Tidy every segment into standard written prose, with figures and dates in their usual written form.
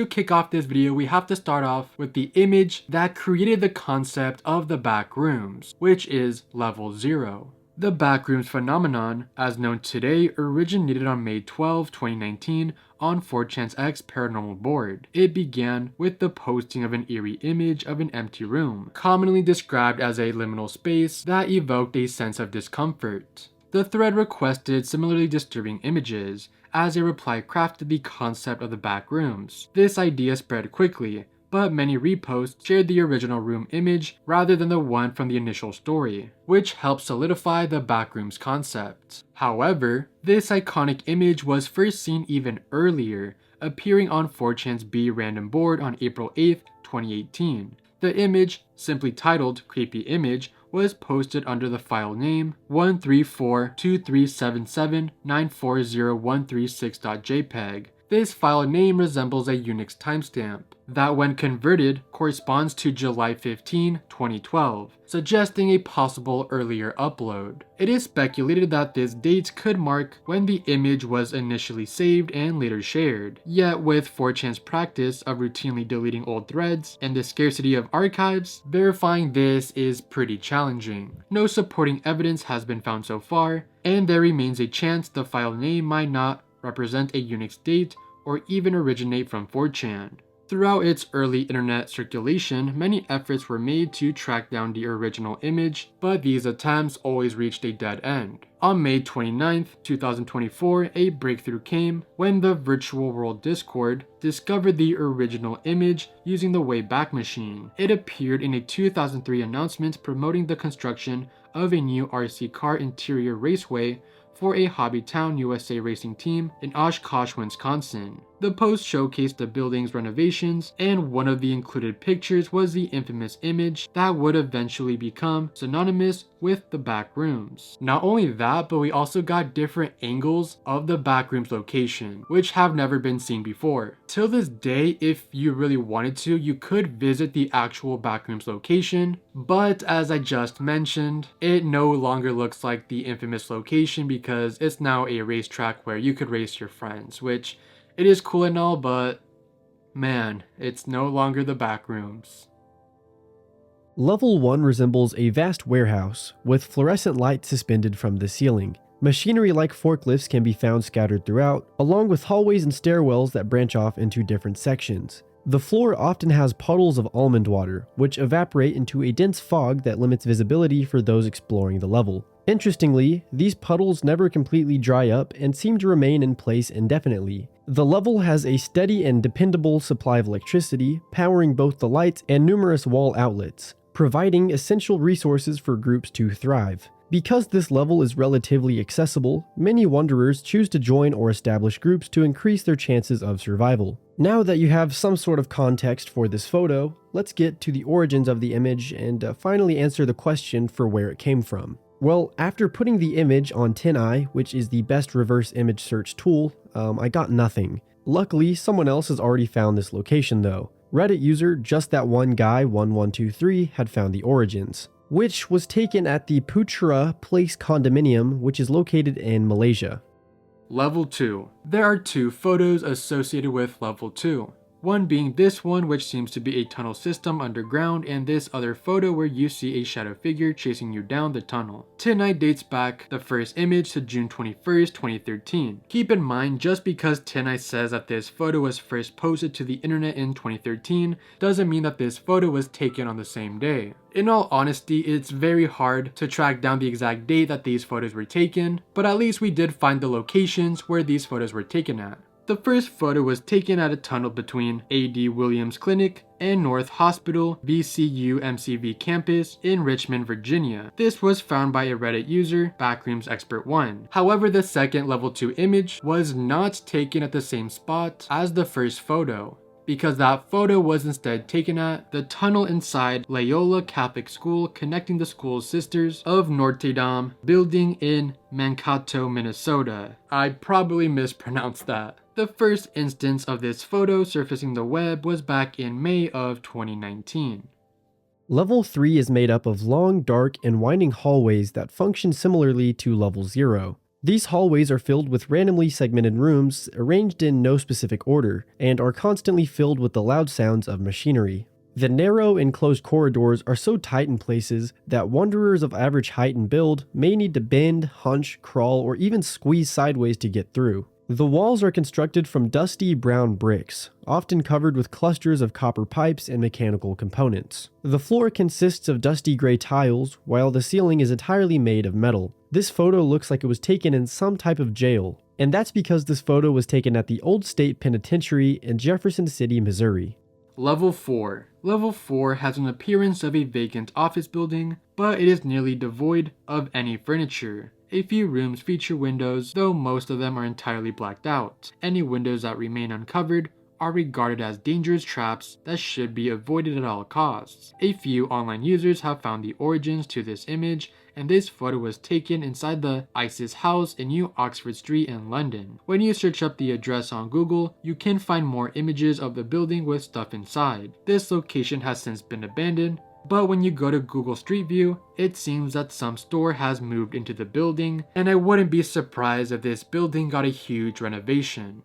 to kick off this video, we have to start off with the image that created the concept of the backrooms, which is level 0. The backrooms phenomenon, as known today, originated on May 12, 2019 on 4chan's X paranormal board. It began with the posting of an eerie image of an empty room, commonly described as a liminal space that evoked a sense of discomfort. The thread requested similarly disturbing images. As a reply crafted the concept of the backrooms. This idea spread quickly, but many reposts shared the original room image rather than the one from the initial story, which helped solidify the backrooms concept. However, this iconic image was first seen even earlier, appearing on 4chan's B random board on April 8, 2018. The image, simply titled Creepy Image, was posted under the file name 1342377940136.jpg. This file name resembles a Unix timestamp that, when converted, corresponds to July 15, 2012, suggesting a possible earlier upload. It is speculated that this date could mark when the image was initially saved and later shared. Yet with 4chan's practice of routinely deleting old threads and the scarcity of archives, verifying this is pretty challenging. No supporting evidence has been found so far, and there remains a chance the file name might not represent a Unix date or even originate from 4chan. Throughout its early internet circulation, many efforts were made to track down the original image, but these attempts always reached a dead end. On May 29, 2024, a breakthrough came when the Virtual World Discord discovered the original image using the Wayback Machine. It appeared in a 2003 announcement promoting the construction of a new RC car interior raceway for a Hobbytown USA racing team in Oshkosh, Wisconsin. The post showcased the building's renovations, and one of the included pictures was the infamous image that would eventually become synonymous with the backrooms. Not only that, but we also got different angles of the backrooms location, which have never been seen before. Till this day, if you really wanted to, you could visit the actual backrooms location, but as I just mentioned, it no longer looks like the infamous location because it's now a racetrack where you could race your friends, which it is cool and all, but man, it's no longer the backrooms. Level 1 resembles a vast warehouse, with fluorescent lights suspended from the ceiling. Machinery like forklifts can be found scattered throughout, along with hallways and stairwells that branch off into different sections. The floor often has puddles of almond water, which evaporate into a dense fog that limits visibility for those exploring the level. Interestingly, these puddles never completely dry up and seem to remain in place indefinitely. The level has a steady and dependable supply of electricity, powering both the lights and numerous wall outlets, providing essential resources for groups to thrive. Because this level is relatively accessible, many wanderers choose to join or establish groups to increase their chances of survival. Now that you have some sort of context for this photo, let's get to the origins of the image and finally answer the question for where it came from. Well, after putting the image on TinEye, which is the best reverse image search tool, I got nothing. Luckily, someone else has already found this location though. Reddit user JustThatOneGuy1123 had found the origins, which was taken at the Puchera Place condominium, which is located in Malaysia. Level 2. There are two photos associated with Level 2. One being this one, which seems to be a tunnel system underground, and this other photo where you see a shadow figure chasing you down the tunnel. TinEye dates back the first image to June 21st, 2013. Keep in mind, just because TinEye says that this photo was first posted to the internet in 2013, doesn't mean that this photo was taken on the same day. In all honesty, it's very hard to track down the exact date that these photos were taken, but at least we did find the locations where these photos were taken at. The first photo was taken at a tunnel between A.D. Williams Clinic and North Hospital VCU MCV campus in Richmond, Virginia. This was found by a Reddit user, Backrooms Expert 1. However, the second level 2 image was not taken at the same spot as the first photo, because that photo was instead taken at the tunnel inside Loyola Catholic School connecting the school's Sisters of Notre Dame building in Mankato, Minnesota. I probably mispronounced that. The first instance of this photo surfacing the web was back in May of 2019. Level 3 is made up of long, dark, and winding hallways that function similarly to Level 0. These hallways are filled with randomly segmented rooms arranged in no specific order, and are constantly filled with the loud sounds of machinery. The narrow, enclosed corridors are so tight in places that wanderers of average height and build may need to bend, hunch, crawl, or even squeeze sideways to get through. The walls are constructed from dusty brown bricks, often covered with clusters of copper pipes and mechanical components. The floor consists of dusty gray tiles, while the ceiling is entirely made of metal. This photo looks like it was taken in some type of jail, and that's because this photo was taken at the Old State Penitentiary in Jefferson City, Missouri. Level 4. Level 4 has an appearance of a vacant office building, but it is nearly devoid of any furniture. A few rooms feature windows, though most of them are entirely blacked out. Any windows that remain uncovered are regarded as dangerous traps that should be avoided at all costs. A few online users have found the origins to this image, and this photo was taken inside the ISIS house in New Oxford Street in London. When you search up the address on Google, you can find more images of the building with stuff inside. This location has since been abandoned, but when you go to Google Street View, it seems that some store has moved into the building, and I wouldn't be surprised if this building got a huge renovation.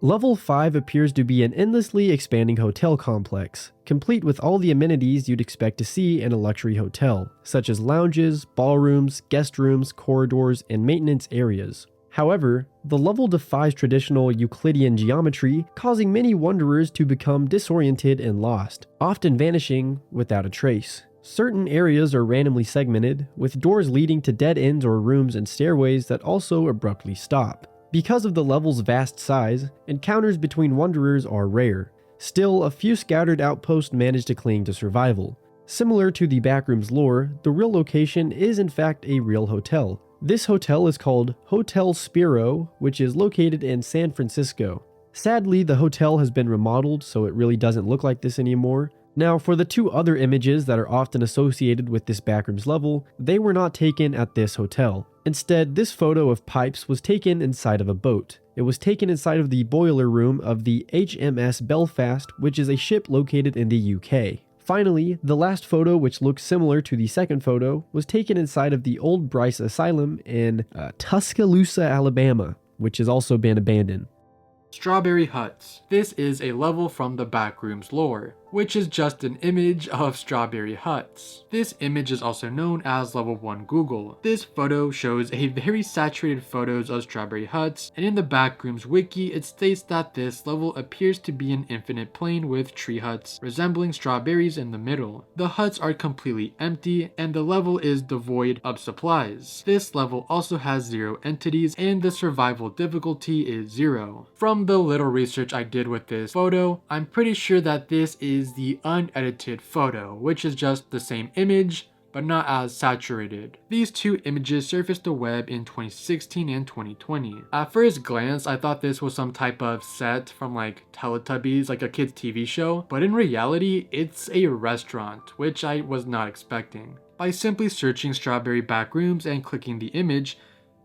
Level 5 appears to be an endlessly expanding hotel complex, complete with all the amenities you'd expect to see in a luxury hotel, such as lounges, ballrooms, guest rooms, corridors, and maintenance areas. However, the level defies traditional Euclidean geometry, causing many wanderers to become disoriented and lost, often vanishing without a trace. Certain areas are randomly segmented, with doors leading to dead ends or rooms and stairways that also abruptly stop. Because of the level's vast size, encounters between wanderers are rare. Still, a few scattered outposts manage to cling to survival. Similar to the Backrooms lore, the real location is in fact a real hotel. This hotel is called Hotel Spiro, which is located in San Francisco. Sadly, the hotel has been remodeled, so it really doesn't look like this anymore. Now, for the two other images that are often associated with this Backrooms level, they were not taken at this hotel. Instead, this photo of pipes was taken inside of a boat. It was taken inside of the boiler room of the HMS Belfast, which is a ship located in the UK. Finally, the last photo, which looks similar to the second photo, was taken inside of the Old Bryce Asylum in Tuscaloosa, Alabama, which has also been abandoned. Strawberry Huts. This is a level from the Backrooms lore, which is just an image of strawberry huts. This image is also known as level 1 Google. This photo shows a very saturated photos of strawberry huts, and in the Backrooms wiki it states that this level appears to be an infinite plane with tree huts resembling strawberries in the middle. The huts are completely empty and the level is devoid of supplies. This level also has 0 entities and the survival difficulty is 0. From the little research I did with this photo, I'm pretty sure that this is the unedited photo, which is just the same image but not as saturated. These two images surfaced the web in 2016 and 2020. At first glance, I thought this was some type of set from like Teletubbies, like a kid's TV show, but in reality, it's a restaurant, which I was not expecting. By simply searching Strawberry Backrooms and clicking the image,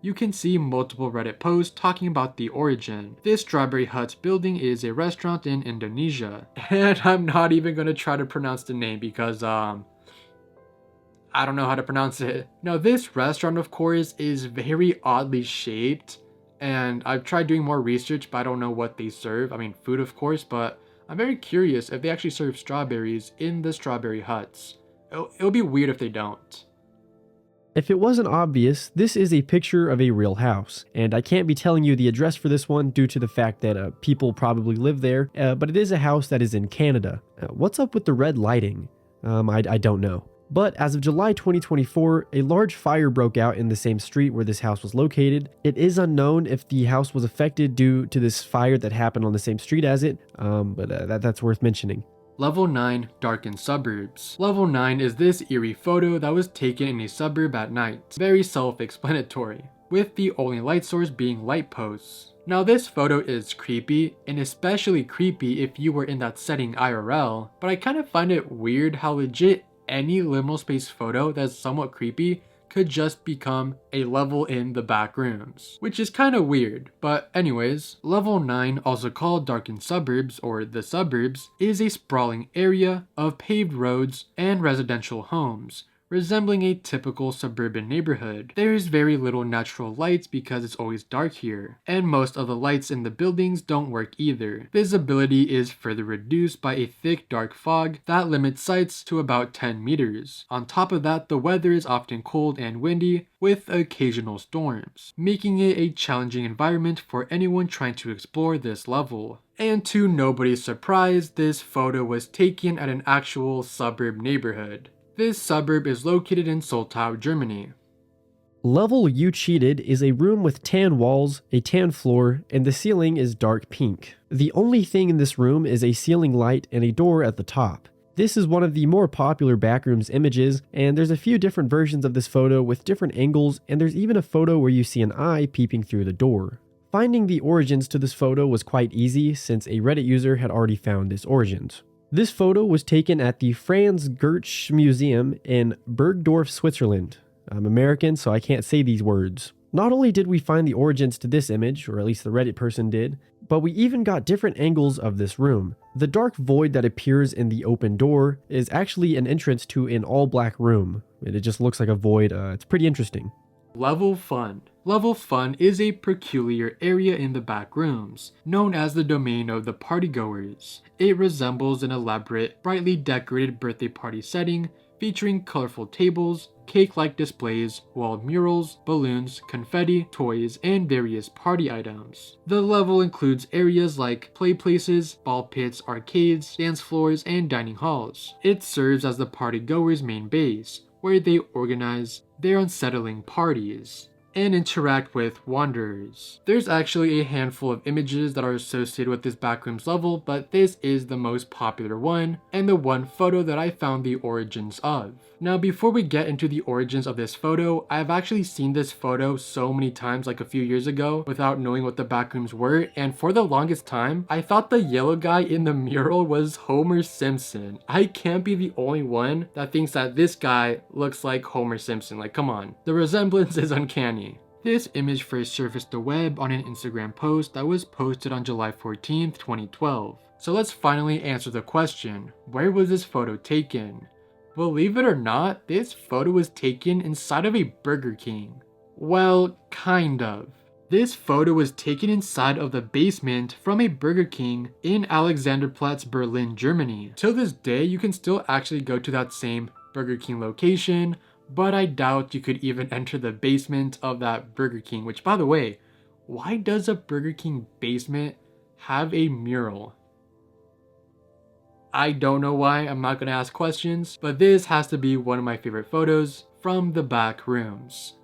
you can see multiple Reddit posts talking about the origin. This Strawberry Huts building is a restaurant in Indonesia. And I'm not even going to try to pronounce the name because, I don't know how to pronounce it. Now, this restaurant, of course, is very oddly shaped. And I've tried doing more research, but I don't know what they serve. I mean, food, of course, but I'm very curious if they actually serve strawberries in the Strawberry Huts. It'll be weird if they don't. If it wasn't obvious, this is a picture of a real house, and I can't be telling you the address for this one due to the fact that people probably live there, but it is a house that is in Canada. What's up with the red lighting? I don't know. But as of July 2024, a large fire broke out in the same street where this house was located. It is unknown if the house was affected due to this fire that happened on the same street as it, but that's worth mentioning. Level 9 Darkened Suburbs. Level 9 is this eerie photo that was taken in a suburb at night. Very self-explanatory, with the only light source being light posts. Now this photo is creepy, and especially creepy if you were in that setting IRL, but I kind of find it weird how legit any liminal space photo that's somewhat creepy could just become a level in the Backrooms, which is kind of weird. But anyways, level 9, also called Darkened Suburbs or the Suburbs, is a sprawling area of paved roads and residential homes, resembling a typical suburban neighborhood. There's very little natural lights because it's always dark here, and most of the lights in the buildings don't work either. Visibility is further reduced by a thick dark fog that limits sights to about 10 meters. On top of that, the weather is often cold and windy, with occasional storms, making it a challenging environment for anyone trying to explore this level. And to nobody's surprise, this photo was taken at an actual suburb neighborhood. This suburb is located in Soltau, Germany. Level You Cheated is a room with tan walls, a tan floor, and the ceiling is dark pink. The only thing in this room is a ceiling light and a door at the top. This is one of the more popular Backrooms images, and there's a few different versions of this photo with different angles, and there's even a photo where you see an eye peeping through the door. Finding the origins to this photo was quite easy since a Reddit user had already found its origins. This photo was taken at the Franz Goethe Museum in Bergdorf, Switzerland. I'm American, so I can't say these words. Not only did we find the origins to this image, or at least the Reddit person did, but we even got different angles of this room. The dark void that appears in the open door is actually an entrance to an all-black room. It just looks like a void. It's pretty interesting. Level Fun. Level Fun is a peculiar area in the Backrooms, known as the domain of the partygoers. It resembles an elaborate, brightly decorated birthday party setting featuring colorful tables, cake-like displays, wall murals, balloons, confetti, toys, and various party items. The level includes areas like play places, ball pits, arcades, dance floors, and dining halls. It serves as the partygoers' main base, where they organize their unsettling parties and interact with wanderers. There's actually a handful of images that are associated with this Backrooms level, but this is the most popular one, and the one photo that I found the origins of. Now, before we get into the origins of this photo, I've actually seen this photo so many times like a few years ago without knowing what the Backrooms were, and for the longest time, I thought the yellow guy in the mural was Homer Simpson. I can't be the only one that thinks that this guy looks like Homer Simpson. Like, come on. The resemblance is uncanny. This image first surfaced the web on an Instagram post that was posted on July 14th, 2012. So let's finally answer the question, where was this photo taken? Believe it or not, this photo was taken inside of a Burger King. Well, kind of. This photo was taken inside of the basement from a Burger King in Alexanderplatz, Berlin, Germany. Till this day, you can still actually go to that same Burger King location, but I doubt you could even enter the basement of that Burger King, which, by the way, why does a Burger King basement have a mural? I don't know why, I'm not going to ask questions, but this has to be one of my favorite photos from the Backrooms.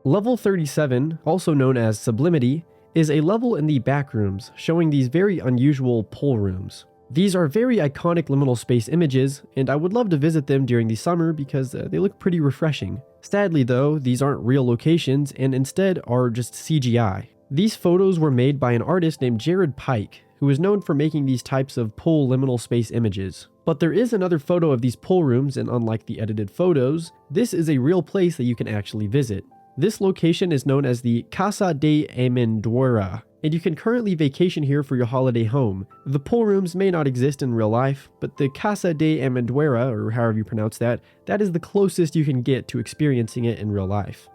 Level 37, also known as Sublimity, is a level in the Backrooms showing these very unusual pool rooms. These are very iconic liminal space images, and I would love to visit them during the summer because they look pretty refreshing. Sadly though, these aren't real locations and instead are just CGI. These photos were made by an artist named Jared Pike, who is known for making these types of pool liminal space images. But there is another photo of these pool rooms, and unlike the edited photos, this is a real place that you can actually visit. This location is known as the Casa de Amendoeira, and you can currently vacation here for your holiday home. The pool rooms may not exist in real life, but the Casa de Amendoeira, or however you pronounce that, that is the closest you can get to experiencing it in real life.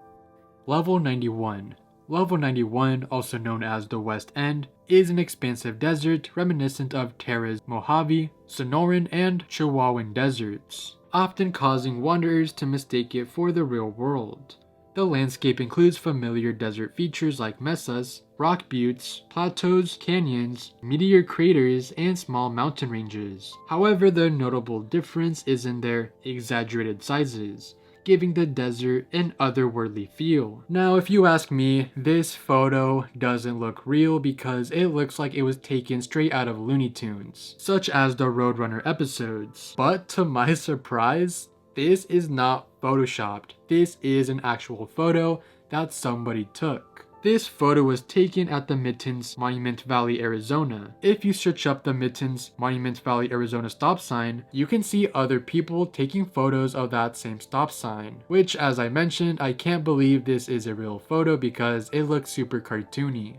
Level 91. Level 91, also known as the West End, is an expansive desert reminiscent of Terra's Mojave, Sonoran, and Chihuahuan deserts, often causing wanderers to mistake it for the real world. The landscape includes familiar desert features like mesas, rock buttes, plateaus, canyons, meteor craters, and small mountain ranges. However, the notable difference is in their exaggerated sizes, giving the desert an otherworldly feel. Now, if you ask me, this photo doesn't look real because it looks like it was taken straight out of Looney Tunes, such as the Roadrunner episodes. But to my surprise, this is not photoshopped. This is an actual photo that somebody took. This photo was taken at the Mittens Monument Valley, Arizona. If you search up the Mittens Monument Valley, Arizona stop sign, you can see other people taking photos of that same stop sign, which, as I mentioned, I can't believe this is a real photo because it looks super cartoony.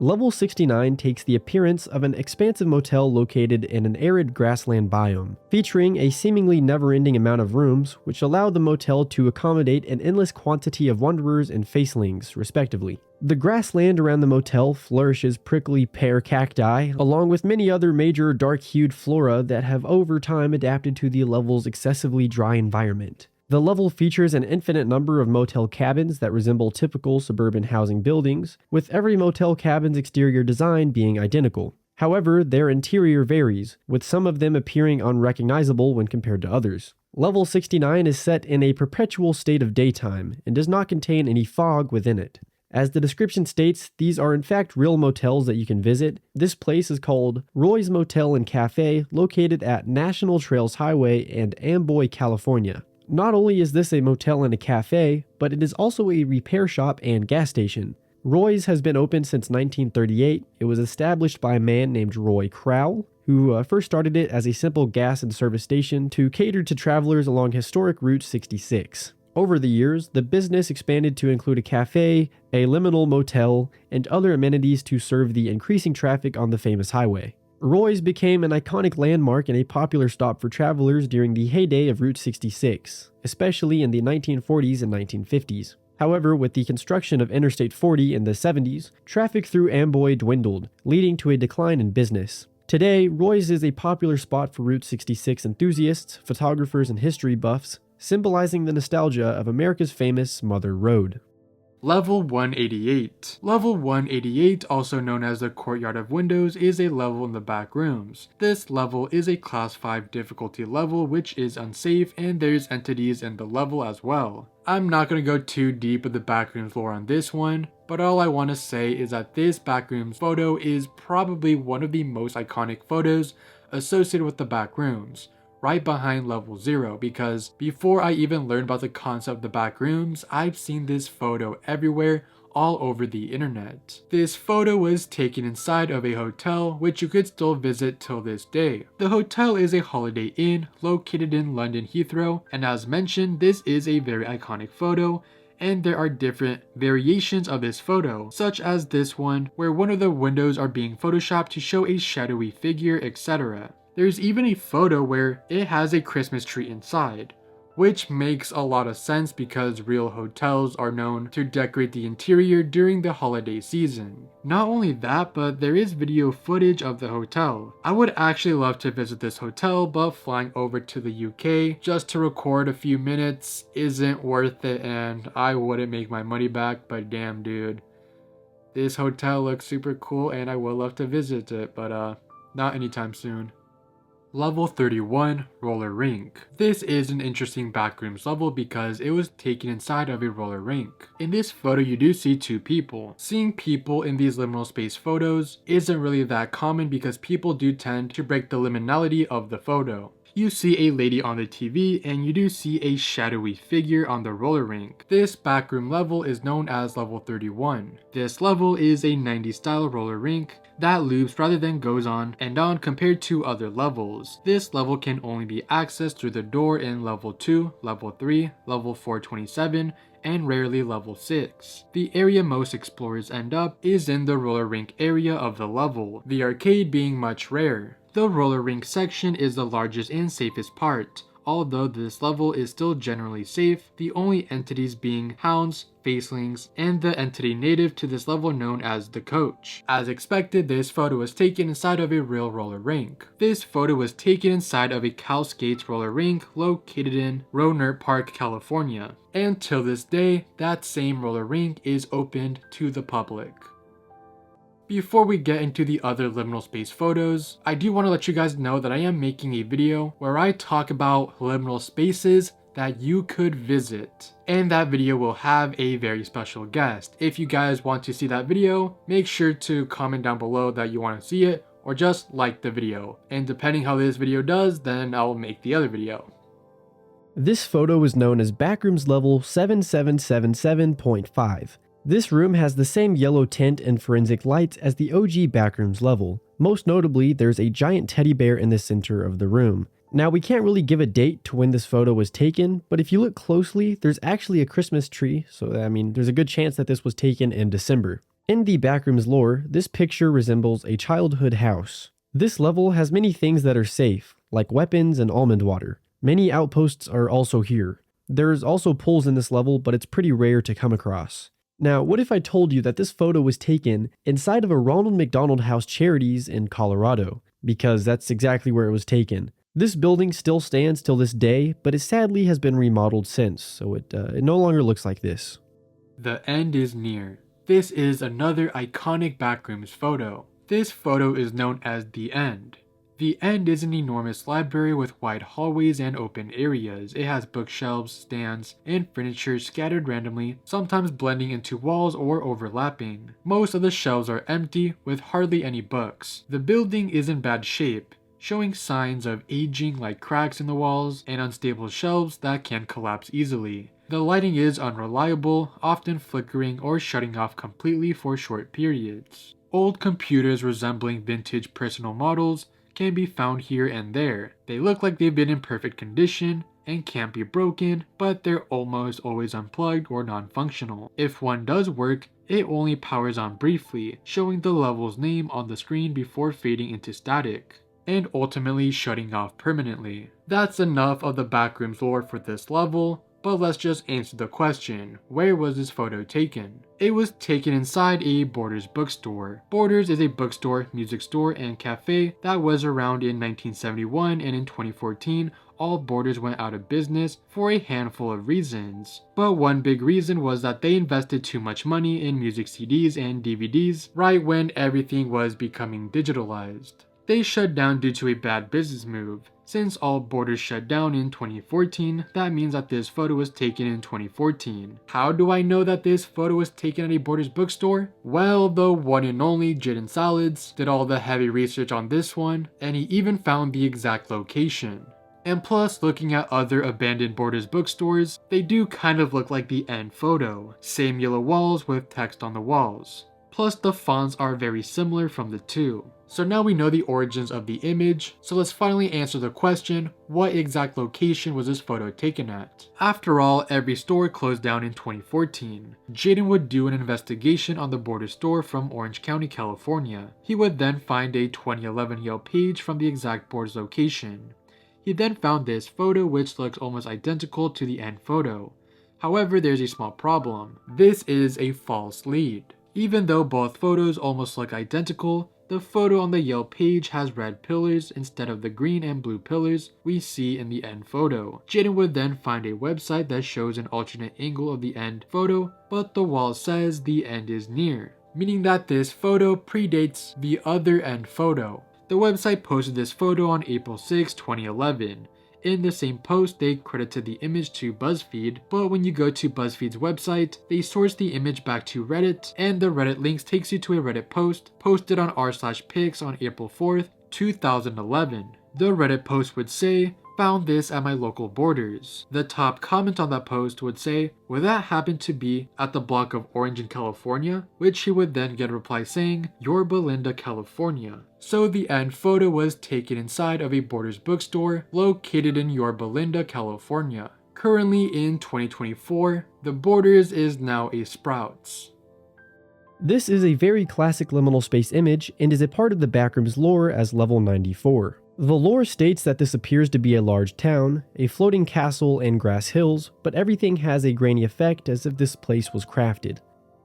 Level 69 takes the appearance of an expansive motel located in an arid grassland biome, featuring a seemingly never-ending amount of rooms which allow the motel to accommodate an endless quantity of wanderers and facelings, respectively. The grassland around the motel flourishes prickly pear cacti, along with many other major dark-hued flora that have over time adapted to the level's excessively dry environment. The level features an infinite number of motel cabins that resemble typical suburban housing buildings, with every motel cabin's exterior design being identical. However, their interior varies, with some of them appearing unrecognizable when compared to others. Level 69 is set in a perpetual state of daytime and does not contain any fog within it. As the description states, these are in fact real motels that you can visit. This place is called Roy's Motel and Cafe, located at National Trails Highway and Amboy, California. Not only is this a motel and a cafe, but it is also a repair shop and gas station. Roy's has been open since 1938. It was established by a man named Roy Crowell, who first started it as a simple gas and service station to cater to travelers along historic Route 66. Over the years, the business expanded to include a cafe, a liminal motel, and other amenities to serve the increasing traffic on the famous highway. Roy's became an iconic landmark and a popular stop for travelers during the heyday of Route 66, especially in the 1940s and 1950s. However, with the construction of Interstate 40 in the 70s, traffic through Amboy dwindled, leading to a decline in business. Today, Roy's is a popular spot for Route 66 enthusiasts, photographers, and history buffs, symbolizing the nostalgia of America's famous Mother Road. Level 188. Level 188, also known as the Courtyard of Windows, is a level in the Backrooms. This level is a Class 5 difficulty level, which is unsafe, and there's entities in the level as well. I'm not going to go too deep with the Backrooms lore on this one, but all I want to say is that this Backrooms photo is probably one of the most iconic photos associated with the Backrooms, right behind level 0, because before I even learned about the concept of the Backrooms, I've seen this photo everywhere, all over the internet. This photo was taken inside of a hotel, which you could still visit till this day. The hotel is a Holiday Inn located in London Heathrow, and as mentioned, this is a very iconic photo, and there are different variations of this photo, such as this one, where one of the windows are being photoshopped to show a shadowy figure, etc. There's even a photo where it has a Christmas tree inside, which makes a lot of sense because real hotels are known to decorate the interior during the holiday season. Not only that, but there is video footage of the hotel. I would actually love to visit this hotel, but flying over to the UK just to record a few minutes isn't worth it, and I wouldn't make my money back, but damn dude. This hotel looks super cool and I would love to visit it, but not anytime soon. Level 31, Roller Rink. This is an interesting Backrooms level because it was taken inside of a roller rink. In this photo you do see two people. Seeing people in these liminal space photos isn't really that common because people do tend to break the liminality of the photo. You see a lady on the TV and you do see a shadowy figure on the roller rink. This backroom level is known as level 31. This level is a 90s style roller rink that loops rather than goes on and on compared to other levels. This level can only be accessed through the door in level 2, level 3, level 427, and rarely level 6. The area most explorers end up is in the roller rink area of the level, the arcade being much rare. The roller rink section is the largest and safest part. Although this level is still generally safe, the only entities being hounds, facelings, and the entity native to this level known as the coach. As expected, this photo was taken inside of a real roller rink. This photo was taken inside of a Cal Skates roller rink located in Rohnert Park, California. And till this day, that same roller rink is opened to the public. Before we get into the other liminal space photos, I do want to let you guys know that I am making a video where I talk about liminal spaces that you could visit. And that video will have a very special guest. If you guys want to see that video, make sure to comment down below that you want to see it, or just like the video. And depending how this video does, then I'll make the other video. This photo is known as Backrooms level 7777.5. This room has the same yellow tint and forensic lights as the OG Backrooms level. Most notably, there's a giant teddy bear in the center of the room. Now, we can't really give a date to when this photo was taken, but if you look closely, there's actually a Christmas tree, so I mean, there's a good chance that this was taken in December. In the Backrooms lore, this picture resembles a childhood house. This level has many things that are safe, like weapons and almond water. Many outposts are also here. There's also pools in this level, but it's pretty rare to come across. Now, what if I told you that this photo was taken inside of a Ronald McDonald House Charities in Colorado? Because that's exactly where it was taken. This building still stands till this day, but it sadly has been remodeled since, so it no longer looks like this. The end is near. This is another iconic Backrooms photo. This photo is known as The End. The End is an enormous library with wide hallways and open areas. It has bookshelves, stands, and furniture scattered randomly, sometimes blending into walls or overlapping. Most of the shelves are empty, with hardly any books. The building is in bad shape, showing signs of aging like cracks in the walls and unstable shelves that can collapse easily. The lighting is unreliable, often flickering or shutting off completely for short periods. Old computers resembling vintage personal models can be found here and there. They look like they've been in perfect condition and can't be broken, but they're almost always unplugged or non-functional. If one does work, it only powers on briefly, showing the level's name on the screen before fading into static, and ultimately shutting off permanently. That's enough of the Backrooms lore for this level, but let's just answer the question, where was this photo taken? It was taken inside a Borders bookstore. Borders is a bookstore, music store, and cafe that was around in 1971, and in 2014, all Borders went out of business for a handful of reasons. But one big reason was that they invested too much money in music CDs and DVDs right when everything was becoming digitalized. They shut down due to a bad business move. Since all Borders shut down in 2014, that means that this photo was taken in 2014. How do I know that this photo was taken at a Borders bookstore? Well, the one and only Jidden Salads did all the heavy research on this one, and he even found the exact location. And plus, looking at other abandoned Borders bookstores, they do kind of look like the end photo. Same yellow walls with text on the walls. Plus, the fonts are very similar from the two. So now we know the origins of the image, so let's finally answer the question, what exact location was this photo taken at? After all, every store closed down in 2014. Jaden would do an investigation on the Borders store from Orange County, California. He would then find a 2011 Yelp page from the exact Borders location. He then found this photo, which looks almost identical to the end photo. However, there's a small problem. This is a false lead. Even though both photos almost look identical, the photo on the Yelp page has red pillars instead of the green and blue pillars we see in the end photo. Jaden would then find a website that shows an alternate angle of the end photo, but the wall says the end is near, meaning that this photo predates the other end photo. The website posted this photo on April 6, 2011. In the same post, they credited the image to BuzzFeed, but when you go to BuzzFeed's website, they source the image back to Reddit, and the Reddit links takes you to a Reddit post posted on r/pics on April 4th, 2011. The Reddit post would say, "Found this at my local Borders." The top comment on that post would say, "Would that happen to be at the block of Orange in California?" Which he would then get a reply saying, "Yorba Linda, California." So the end photo was taken inside of a Borders bookstore located in Yorba Linda, California. Currently in 2024, the Borders is now a Sprouts. This is a very classic liminal space image and is a part of the Backrooms lore as level 94. The lore states that this appears to be a large town, a floating castle, and grass hills, but everything has a grainy effect as if this place was crafted.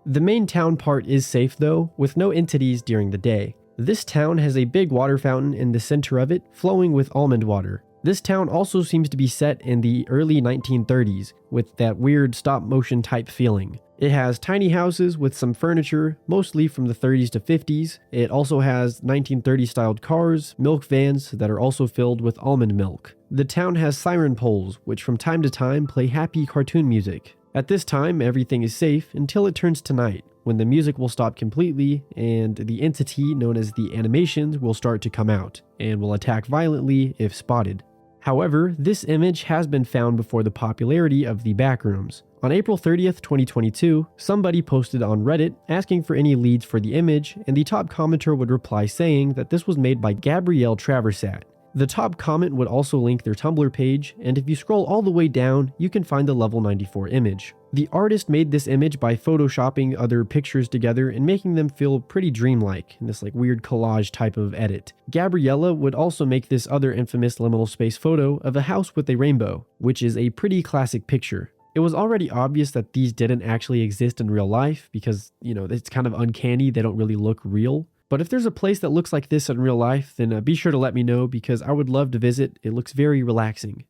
The main town part is safe though, with no entities during the day. This town has a big water fountain in the center of it, flowing with almond water. This town also seems to be set in the early 1930s, with that weird stop-motion type feeling. It has tiny houses with some furniture, mostly from the 30s to 50s. It also has 1930s styled cars, milk vans that are also filled with almond milk. The town has siren poles, which from time to time play happy cartoon music. At this time, everything is safe until it turns to night, when the music will stop completely and the entity known as the animations will start to come out, and will attack violently if spotted. However, this image has been found before the popularity of the Backrooms. On April 30th, 2022, somebody posted on Reddit asking for any leads for the image, and the top commenter would reply saying that this was made by Gabrielle Traversat. The top comment would also link their Tumblr page, and if you scroll all the way down, you can find the level 94 image. The artist made this image by photoshopping other pictures together and making them feel pretty dreamlike in this weird collage type of edit. Gabriella would also make this other infamous liminal space photo of a house with a rainbow, which is a pretty classic picture. It was already obvious that these didn't actually exist in real life because, it's kind of uncanny, they don't really look real. But if there's a place that looks like this in real life, then be sure to let me know because I would love to visit. It looks very relaxing.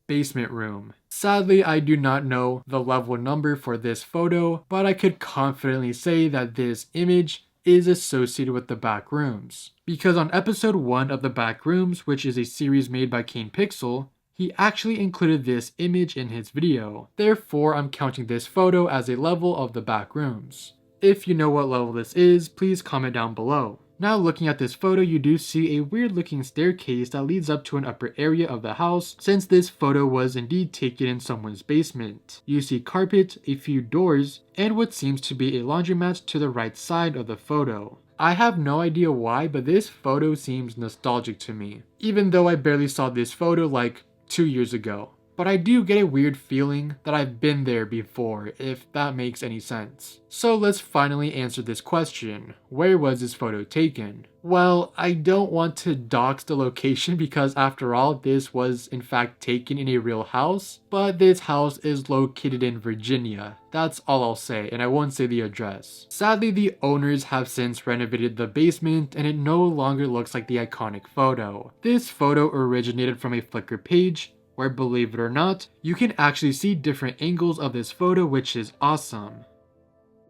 Basement room. Sadly, I do not know the level number for this photo, but I could confidently say that this image is associated with the Backrooms. Because on episode 1 of the Backrooms, which is a series made by Kane Pixel, he actually included this image in his video. Therefore, I'm counting this photo as a level of the Backrooms. If you know what level this is, please comment down below. Now looking at this photo, you do see a weird looking staircase that leads up to an upper area of the house, since this photo was indeed taken in someone's basement. You see carpet, a few doors, and what seems to be a laundromat to the right side of the photo. I have no idea why, but this photo seems nostalgic to me, even though I barely saw this photo like 2 years ago. But I do get a weird feeling that I've been there before, if that makes any sense. So let's finally answer this question. Where was this photo taken? Well, I don't want to dox the location because after all, this was in fact taken in a real house, but this house is located in Virginia. That's all I'll say, and I won't say the address. Sadly, the owners have since renovated the basement and it no longer looks like the iconic photo. This photo originated from a Flickr page, where, believe it or not, you can actually see different angles of this photo, which is awesome.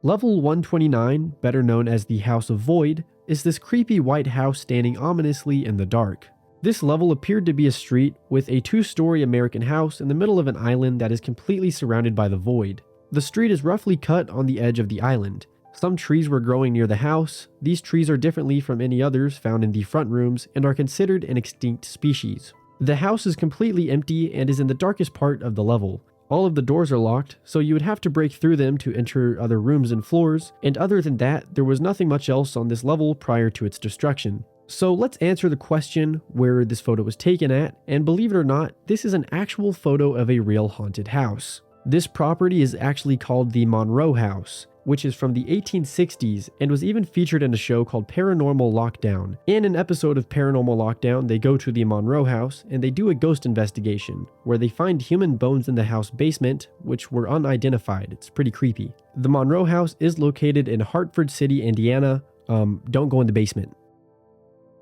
Level 129, better known as the House of Void, is this creepy white house standing ominously in the dark. This level appeared to be a street with a 2-story American house in the middle of an island that is completely surrounded by the void. The street is roughly cut on the edge of the island. Some trees were growing near the house. These trees are differently from any others found in the front rooms and are considered an extinct species. The house is completely empty and is in the darkest part of the level. All of the doors are locked, so you would have to break through them to enter other rooms and floors, and other than that, there was nothing much else on this level prior to its destruction. So let's answer the question where this photo was taken at, and believe it or not, this is an actual photo of a real haunted house. This property is actually called the Monroe House, which is from the 1860s and was even featured in a show called Paranormal Lockdown. In an episode of Paranormal Lockdown, they go to the Monroe House and they do a ghost investigation, where they find human bones in the house basement, which were unidentified. It's pretty creepy. The Monroe House is located in Hartford City, Indiana. Don't go in the basement.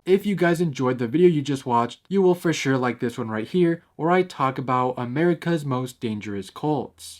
If you guys enjoyed the video you just watched, you will for sure like this one right here, where I talk about America's most dangerous cults.